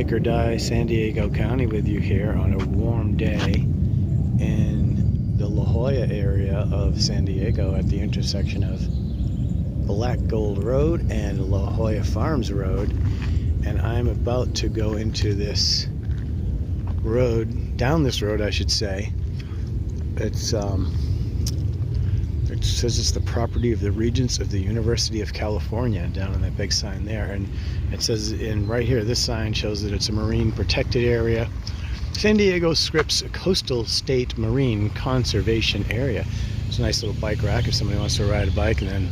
Hike or Die San Diego County with you here on a warm day in the La Jolla area of San Diego at the intersection of Black Gold Road and La Jolla Farms Road. And I'm about to go into this road, down this road I should say. It says it's the property of the Regents of the University of California down on that big sign there, and it says right here, this sign shows that it's a marine protected area. San Diego Scripps Coastal State Marine Conservation Area. It's a nice little bike rack if somebody wants to ride a bike and then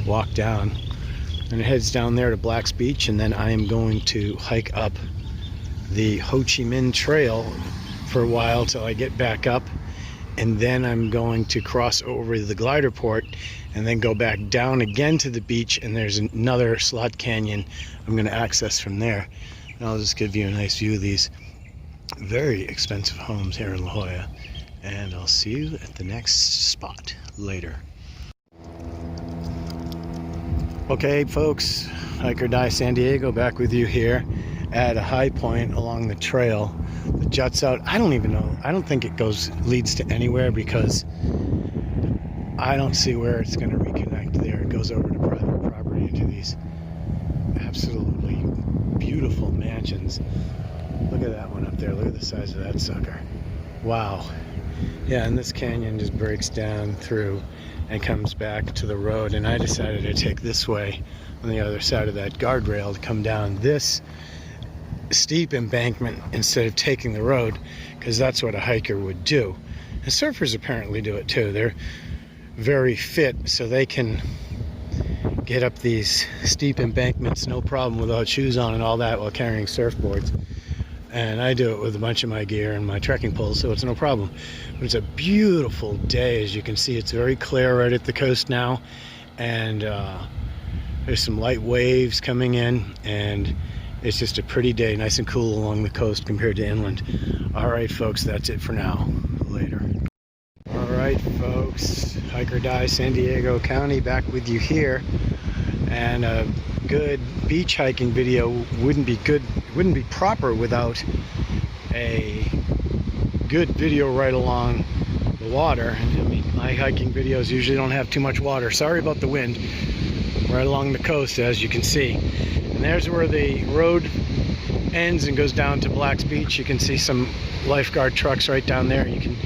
walk down. And it heads down there to Black's Beach, and then I am going to hike up the Ho Chi Minh Trail for a while till I get back up. And then I'm going to cross over the glider port and then go back down again to the beach, and there's another slot canyon I'm going to access from there. And I'll just give you a nice view of these very expensive homes here in La Jolla. And I'll see you at the next spot later. Okay folks, Hike or Die San Diego back with you here at a high point along the trail that juts out. I don't even know, I don't think it leads to anywhere, because I don't see where it's going to reconnect there. It goes over to private property into these absolutely beautiful mansions. Look at that one up there, look at the size of that sucker. Wow. Yeah, and this canyon just breaks down through and comes back to the road, and I decided to take this way on the other side of that guardrail to come down this steep embankment instead of taking the road, because that's what a hiker would do. And surfers apparently do it too. They're very fit, so they can get up these steep embankments no problem without shoes on and all that while carrying surfboards. And I do it with a bunch of my gear and my trekking poles, so it's no problem. But it's a beautiful day. As you can see, it's very clear right at the coast now, and there's some light waves coming in, and it's just a pretty day, nice and cool along the coast compared to inland. All right, folks, that's it for now. Later. All right, folks, Hike or Die San Diego County back with you here, and a good beach hiking video wouldn't be proper without a good video right along the water. I mean, my hiking videos usually don't have too much water. Sorry about the wind. Right along the coast, as you can see. And there's where the road ends and goes down to Black's Beach. You can see some lifeguard trucks right down there. You can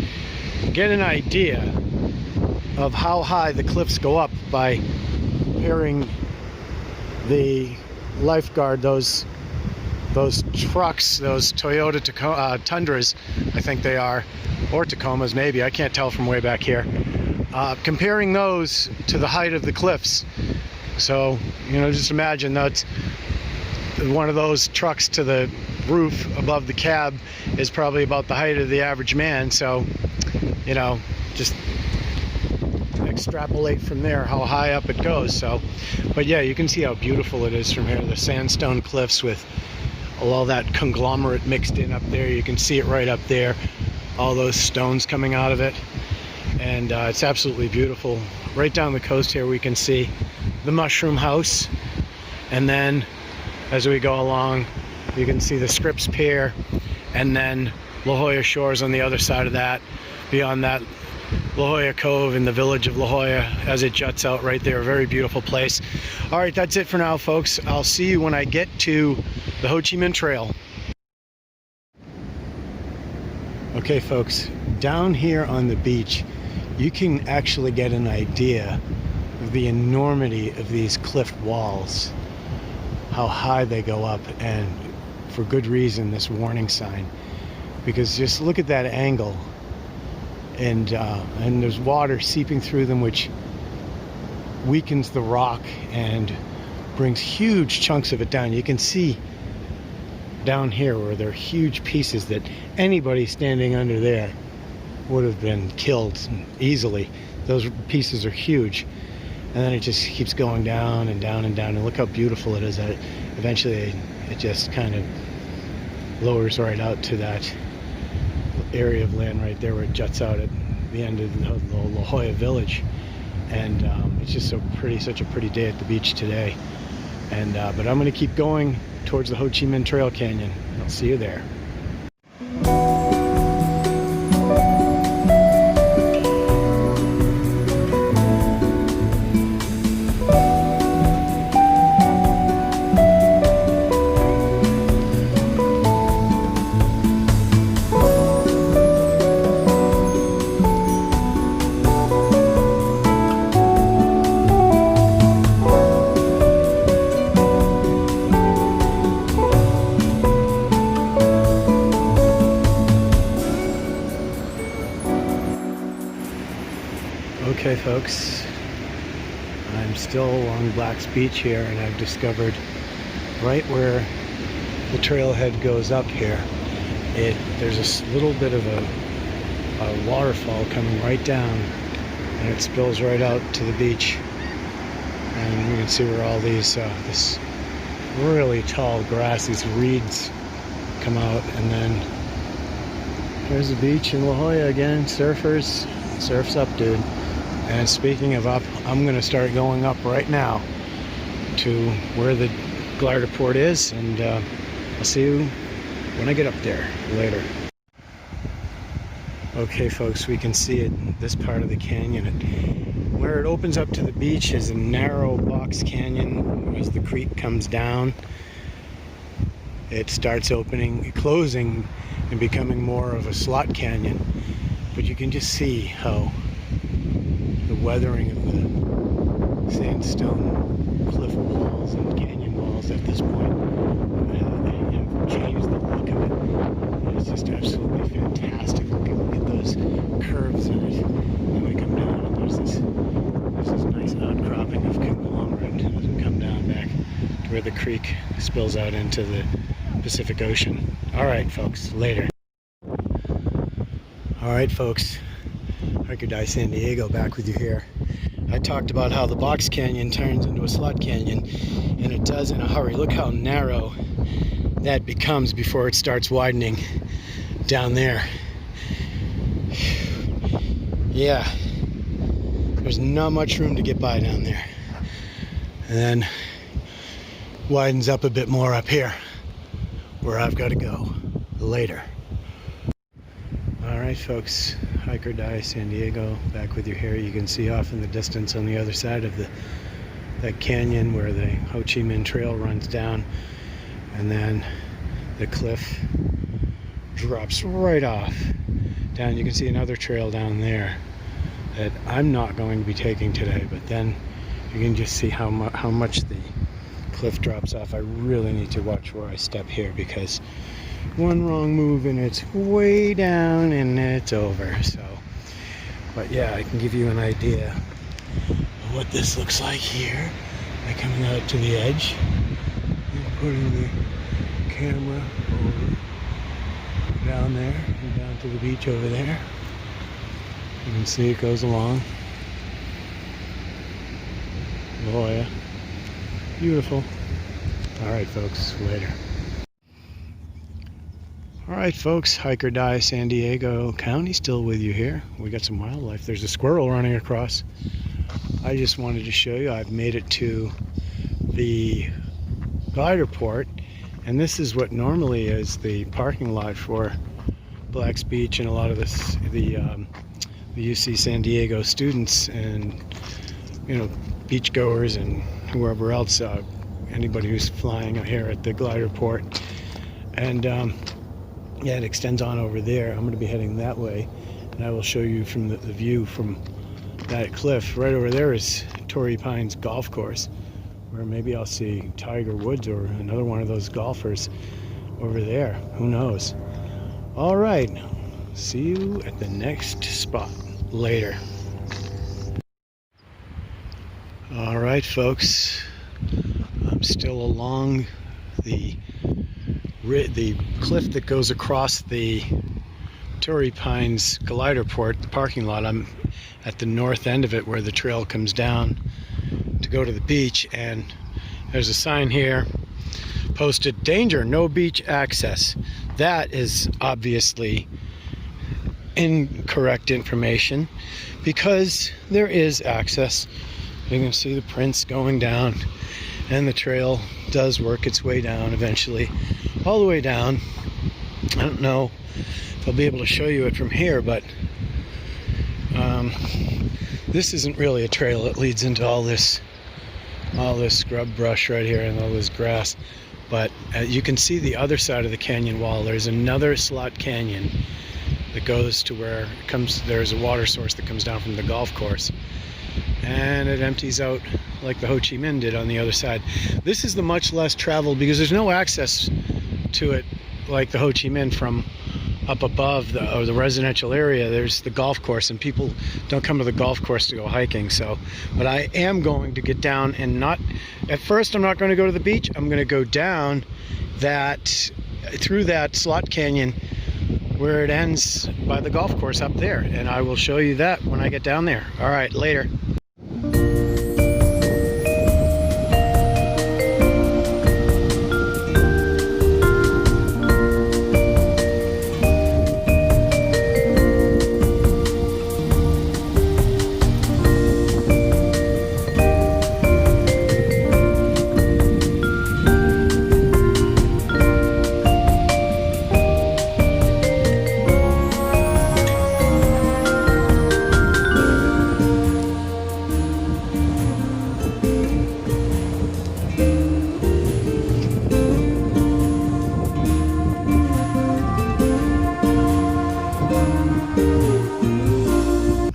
get an idea of how high the cliffs go up by hearing the lifeguard, those trucks, those Toyota Tundras, I think they are, or Tacomas maybe, I can't tell from way back here, comparing those to the height of the cliffs. So, you know, just imagine that's one of those trucks to the roof above the cab is probably about the height of the average man. So, you know, just extrapolate from there how high up it goes. So, but yeah, you can see how beautiful it is from here. The sandstone cliffs with all that conglomerate mixed in up there. You can see it right up there, all those stones coming out of it. And it's absolutely beautiful. Right down the coast here we can see the Mushroom House, and then as we go along you can see the Scripps Pier, and then La Jolla Shores on the other side of that. Beyond that, La Jolla Cove in the village of La Jolla as it juts out right there. A very beautiful place. All right, that's it for now, folks. I'll see you when I get to the Ho Chi Minh Trail. Okay folks, down here on the beach you can actually get an idea of the enormity of these cliff walls, how high they go up, and for good reason, this warning sign, because just look at that angle, and there's water seeping through them which weakens the rock and brings huge chunks of it down. You can see down here where there are huge pieces that anybody standing under there would have been killed easily. Those pieces are huge, and then it just keeps going down and down and down, and look how beautiful it is that eventually it just kind of lowers right out to that area of land right there where it juts out at the end of the La Jolla village. And it's just so pretty, such a pretty day at the beach today. And but I'm going to keep going towards the Ho Chi Minh Trail Canyon. I'll see you there. Okay folks, I'm still along Black's Beach here, and I've discovered right where the trailhead goes up here, there's a little bit of a waterfall coming right down, and it spills right out to the beach. And you can see where all these this really tall grass, these reeds come out, and then there's the beach in La Jolla again. Surfers, surf's up, dude. And speaking of up, I'm going to start going up right now to where the glider port is, and I'll see you when I get up there later. Okay folks, we can see it, this part of the canyon. Where it opens up to the beach is a narrow box canyon. As the creek comes down, it starts opening, closing, and becoming more of a slot canyon. But you can just see how the weathering of the sandstone cliff walls and canyon walls at this point have changed the look of it. And it's just absolutely fantastic looking. Look at those curves in it. Then we come down, and there's this nice outcropping of conglomerate as we come down back to where the creek spills out into the Pacific Ocean. Alright folks, later. Alright folks, Hiker Die San Diego back with you here. I talked about how the box canyon turns into a slot canyon, and it does in a hurry. Look how narrow that becomes before it starts widening down there. Yeah, there's not much room to get by down there. And then widens up a bit more up here where I've got to go later. Alright folks, Hiker Die San Diego back with you here. You can see off in the distance on the other side of that canyon where the Ho Chi Minh Trail runs down, and then the cliff drops right off down. You can see another trail down there that I'm not going to be taking today, but then you can just see how much the cliff drops off. I really need to watch where I step here, because one wrong move and it's way down and it's over. So, but yeah, I can give you an idea of what this looks like here by coming out to the edge and putting the camera over down there and down to the beach over there. You can see it goes along. Oh yeah, beautiful. All right folks, later. Alright folks, Hiker Die San Diego County still with you here. We got some wildlife. There's a squirrel running across. I just wanted to show you I've made it to the glider port, and this is what normally is the parking lot for Black's Beach and a lot of the UC San Diego students and beachgoers and whoever else, anybody who's flying here at the glider port. And yeah, it extends on over there. I'm going to be heading that way, and I will show you from the view from that cliff. Right over there is Torrey Pines Golf Course, where maybe I'll see Tiger Woods or another one of those golfers over there. Who knows? All right, see you at the next spot later. All right, folks, I'm still along the cliff that goes across the Torrey Pines glider port, the parking lot. I'm at the north end of it where the trail comes down to go to the beach, and there's a sign here posted, "Danger, no beach access." That is obviously incorrect information, because there is access. You can see the prints going down, And the trail does work its way down eventually, all the way down. I don't know if I'll be able to show you it from here, but this isn't really a trail. It leads into all this scrub brush right here and all this grass. But you can see the other side of the canyon wall. There's another slot canyon that goes to where it comes. There's a water source that comes down from the golf course, and it empties out like the Ho Chi Minh did on the other side. This is the much less traveled because there's no access to it like the Ho Chi Minh from up above the residential area. There's the golf course, and people don't come to the golf course to go hiking. So, but I am going to get down, and not at first I'm not going to go to the beach. I'm going to go down through that slot canyon where it ends by the golf course up there, and I will show you that when I get down there. All right, later.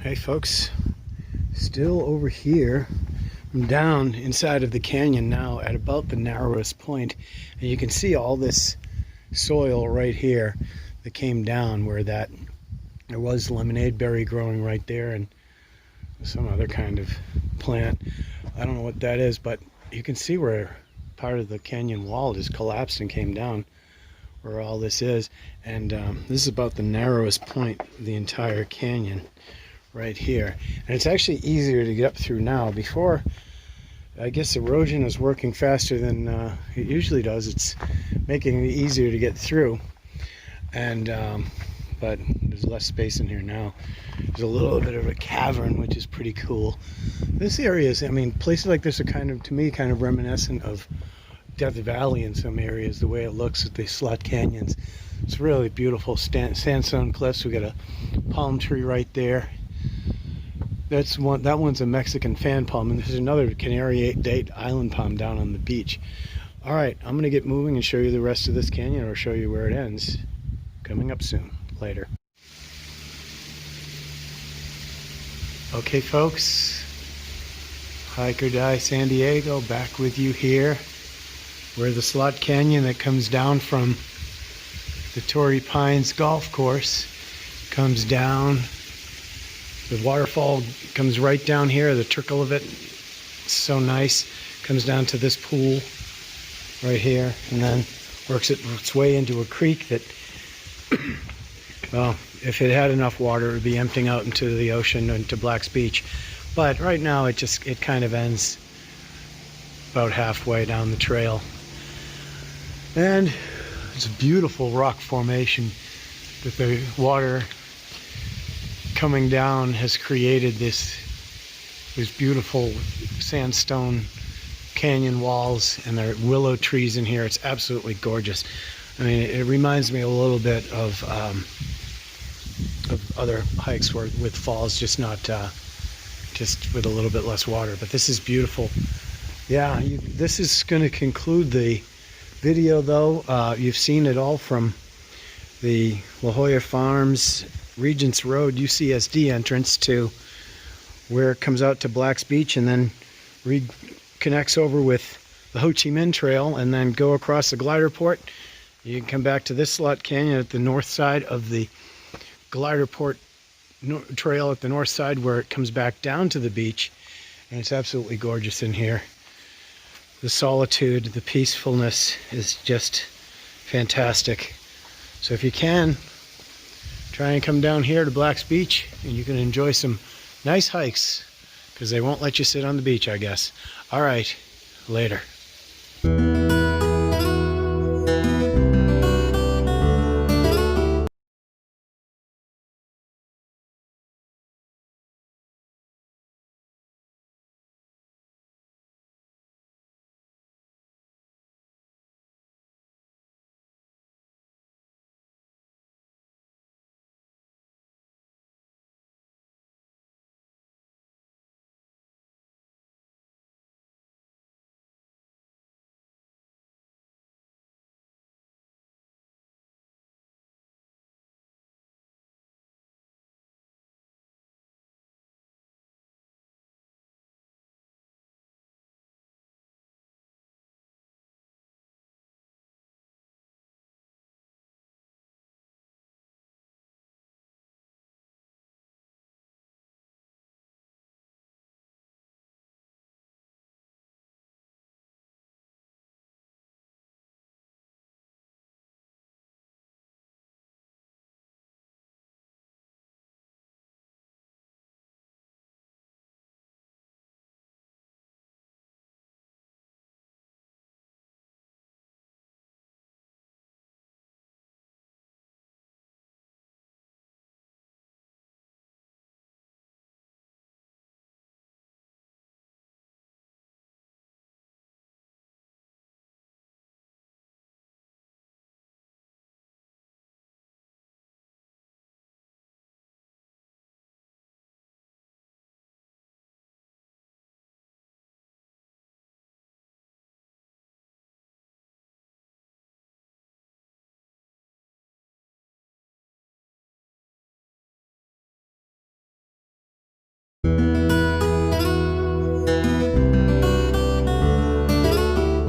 Hey folks, still over here. I'm down inside of the canyon now at about the narrowest point, and you can see all this soil right here that came down where there was lemonade berry growing right there and some other kind of plant. I don't know what that is, but you can see where part of the canyon wall just collapsed and came down where all this is. And this is about the narrowest point of the entire canyon right here, and it's actually easier to get up through now. Before, I guess erosion is working faster than it usually does. It's making it easier to get through, and but there's less space in here now. There's a little bit of a cavern, which is pretty cool. This area is, I mean, places like this are kind of, to me, kind of reminiscent of Death Valley in some areas, the way it looks at the slot canyons. It's really beautiful sandstone cliffs. We got a palm tree right there. That one's a Mexican fan palm, and there's another Canary date island palm down on the beach. All right, I'm gonna get moving and show you the rest of this canyon, or show you where it ends. Coming up soon. Later. Okay folks, Hike or Die San Diego, back with you here where the slot canyon that comes down from the Torrey Pines golf course comes down. The waterfall comes right down here, the trickle of it, it's so nice. Comes down to this pool right here, and then works its way into a creek that, well, if it had enough water, it would be emptying out into the ocean, into Black's Beach. But right now, it kind of ends about halfway down the trail. And it's a beautiful rock formation that the water coming down has created these beautiful sandstone canyon walls, and there are willow trees in here. It's absolutely gorgeous. I mean, it reminds me a little bit of other hikes with falls, just with a little bit less water. But this is beautiful. Yeah, this is going to conclude the video, though. You've seen it all from the La Jolla Farms Regents Road UCSD entrance to where it comes out to Black's Beach, and then reconnects over with the Ho Chi Minh Trail, and then go across the glider port. You can come back to this slot canyon at the north side of the glider port trail at the north side, where it comes back down to the beach, and it's absolutely gorgeous in here. The solitude, the peacefulness is just fantastic. So if you can, try and come down here to Black's Beach, and you can enjoy some nice hikes, because they won't let you sit on the beach, I guess. All right, later.